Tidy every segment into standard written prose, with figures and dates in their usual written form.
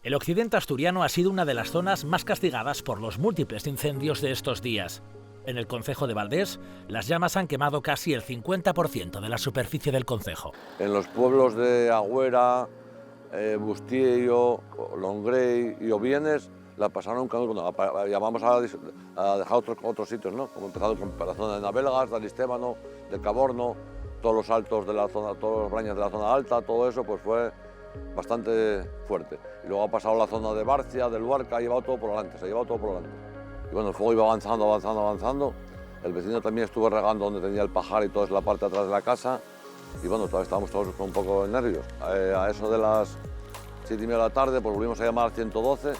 El occidente asturiano ha sido una de las zonas más castigadas por los múltiples incendios de estos días. En el concejo de Valdés, las llamas han quemado casi el 50% de la superficie del concejo. En los pueblos de Agüera, Bustillo, Longrey y Ovienes la pasaron, llamamos a dejar otros sitios, ¿no? Como empezado con la zona de Navelgas, de Aristémano, de Caborno, todos los altos de la zona, todos los brañas de la zona alta, todo eso pues fue bastante fuerte. Y luego ha pasado la zona de Barcia, de Luarca, ha llevado todo por delante, se ha llevado todo por delante. Y bueno, el fuego iba avanzando. El vecino también estuvo regando donde tenía el pajar y toda la parte de atrás de la casa. Y bueno, todavía estábamos todos con un poco de nervios. A eso de las 7:30 de la tarde, pues volvimos a llamar al 112,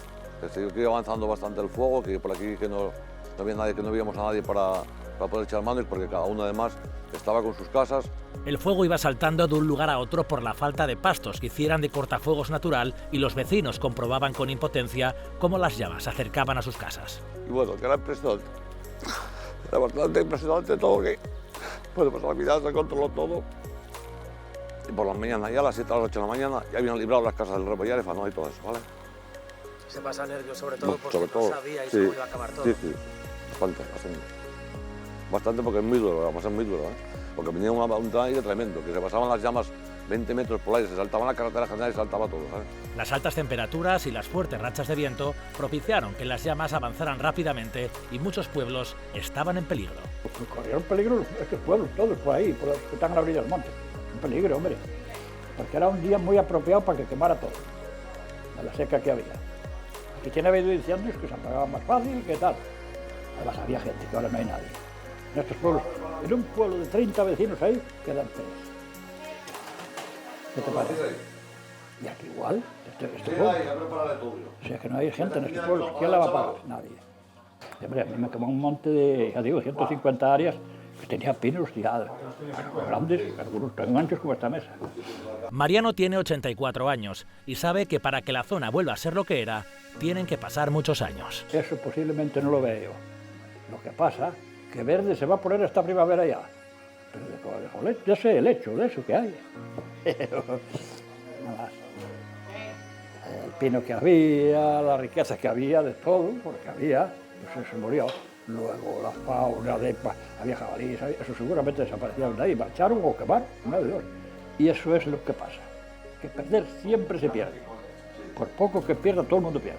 que iba avanzando bastante el fuego, que por aquí que no había nadie, que no veíamos a nadie para poder echar manos, porque cada uno además estaba con sus casas. El fuego iba saltando de un lugar a otro por la falta de pastos que hicieran de cortafuegos natural, y los vecinos comprobaban con impotencia cómo las llamas se acercaban a sus casas. Y bueno, que era impresionante. Era bastante impresionante todo, que pues a la mitad se controló todo. Y por la mañana, ya a las 7 de la noche de la mañana, ya habían librado las casas del Rebollar, ¿no? Y todo eso, ¿vale? Se pasa nervios, sobre todo porque sobre todo, no sabíais sí, cómo iba a acabar todo. Sí, bastante porque es muy duro, además es muy duro, ¿eh? Porque venía un aire tremendo, que se pasaban las llamas 20 metros por aire, se saltaban la carretera general y saltaba todo, ¿sabes? Las altas temperaturas y las fuertes rachas de viento propiciaron que las llamas avanzaran rápidamente y muchos pueblos estaban en peligro. Pues corrieron peligro estos pueblos, todos por ahí, por los que están a la orilla del monte. Un peligro, hombre, porque era un día muy apropiado para que quemara todo, de la seca que había. Aquí tiene habido incendios que se apagaban más fácil, ¿qué tal? Además había gente, que ahora no hay nadie. En estos pueblos, en un pueblo de 30 vecinos ahí, quedan 3. ¿Qué te parece? Y aquí igual, este pueblo. O sea, que no hay gente en este pueblo. ¿Quién la va a pagar? Nadie. Y, hombre, a mí me quemó un monte de, ya digo, 150 áreas, que tenía pinos tirados, grandes, algunos tan anchos como esta mesa. Mariano tiene 84 años y sabe que para que la zona vuelva a ser lo que era, tienen que pasar muchos años. Eso posiblemente no lo veo. Lo que pasa, que verde se va a poner esta primavera ya. Pero ya sé el hecho de eso que hay. Nada más. El pino que había, la riqueza que había, de todo, porque había, pues eso murió. Luego la fauna, había jabalíes, eso seguramente desaparecieron de ahí, marcharon o quemaron, una de dos. Y eso es lo que pasa, que perder siempre se pierde. Por poco que pierda, todo el mundo pierde.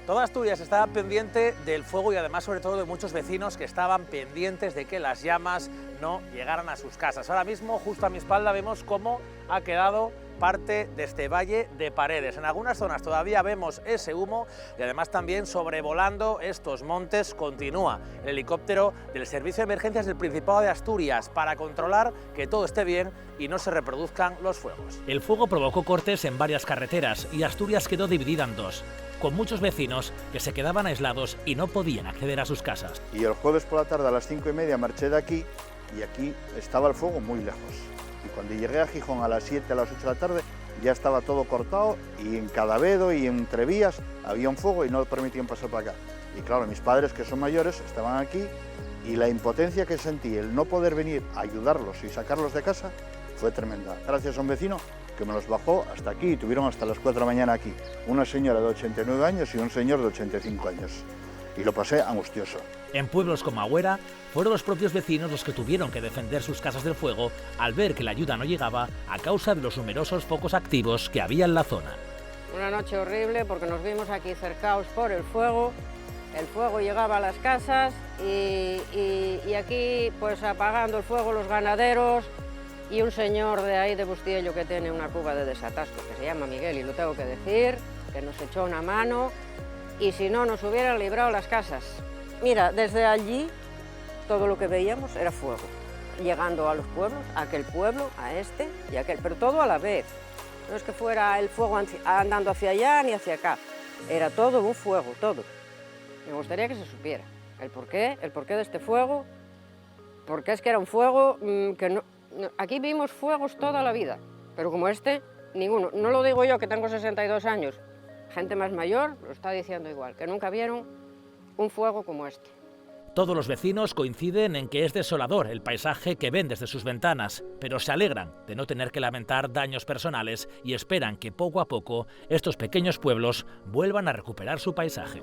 Toda Asturias estaba pendiente del fuego y además sobre todo de muchos vecinos que estaban pendientes de que las llamas no llegaran a sus casas. Ahora mismo, justo a mi espalda, vemos cómo ha quedado parte de este valle de Paredes. En algunas zonas todavía vemos ese humo y además también sobrevolando estos montes continúa el helicóptero del Servicio de Emergencias del Principado de Asturias para controlar que todo esté bien y no se reproduzcan los fuegos. El fuego provocó cortes en varias carreteras y Asturias quedó dividida en dos, con muchos vecinos que se quedaban aislados y no podían acceder a sus casas. Y el jueves por la tarde a las 5:30 marché de aquí y aquí estaba el fuego muy lejos. Y cuando llegué a Gijón a las 7, a las 8 de la tarde, ya estaba todo cortado y en Cadavedo y entre vías había un fuego y no permitían pasar para acá. Y claro, mis padres, que son mayores, estaban aquí y la impotencia que sentí, el no poder venir a ayudarlos y sacarlos de casa, fue tremenda. Gracias a un vecino que me los bajó hasta aquí y tuvieron hasta las 4 de la mañana aquí. Una señora de 89 años y un señor de 85 años. Y lo pasé angustioso. En pueblos como Agüera, fueron los propios vecinos los que tuvieron que defender sus casas del fuego al ver que la ayuda no llegaba a causa de los numerosos focos activos que había en la zona. Una noche horrible porque nos vimos aquí cercados por el fuego llegaba a las casas y aquí pues apagando el fuego los ganaderos y un señor de ahí de Bustillo que tiene una cuba de desatasco que se llama Miguel y lo tengo que decir, que nos echó una mano y si no nos hubieran librado las casas. Mira, desde allí todo lo que veíamos era fuego, llegando a los pueblos, a aquel pueblo, a este y a aquel, pero todo a la vez. No es que fuera el fuego andando hacia allá ni hacia acá, era todo un fuego, todo. Me gustaría que se supiera el porqué de este fuego, porque es que era un fuego que no, aquí vimos fuegos toda la vida, pero como este, ninguno. No lo digo yo que tengo 62 años, gente más mayor lo está diciendo igual, que nunca vieron un fuego como este. Todos los vecinos coinciden en que es desolador el paisaje que ven desde sus ventanas, pero se alegran de no tener que lamentar daños personales y esperan que poco a poco estos pequeños pueblos vuelvan a recuperar su paisaje.